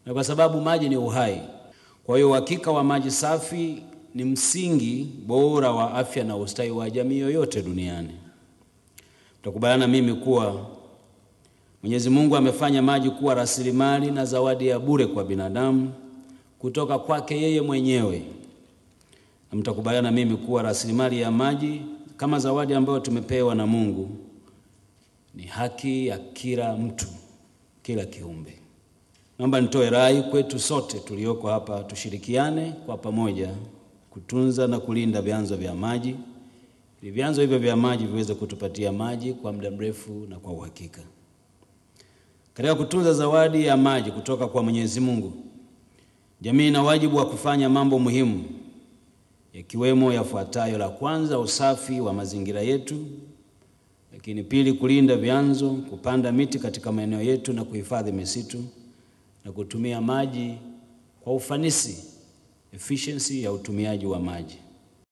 na kwa sababu maji ni uhai. Kwa hiyo uhakika wa maji safi ni msingi bora wa afya na ustawi wa jamii yoyote duniani. Mtakubaliana mimi kuwa Mwenyezi Mungu amefanya maji kuwa rasilimali na zawadi ya bure kwa binadamu kutoka kwake yeye mwenyewe. Na mtakubaliana mimi kuwa rasilimali ya maji kama zawadi ambayo tumepewa na Mungu ni haki ya kila mtu, kila kiumbe. Naomba nitoe rai kwetu sote tulioko hapa, tushirikiane kwa pamoja kutunza na kulinda vyanzo vya maji, ili vyanzo hivyo vya maji viweze kutupatia maji kwa muda mrefu na kwa uhakika. Katika kutunza zawadi ya maji kutoka kwa Mwenyezi Mungu, jamii ina wajibu wa kufanya mambo muhimu, yakiwemo yafuatayo: la kwanza, usafi wa mazingira yetu; lakini pili, kulinda vyanzo, kupanda miti katika maeneo yetu na kuhifadhi misitu, na kutumia maji kwa ufanisi, efficiency ya utumiaji wa maji.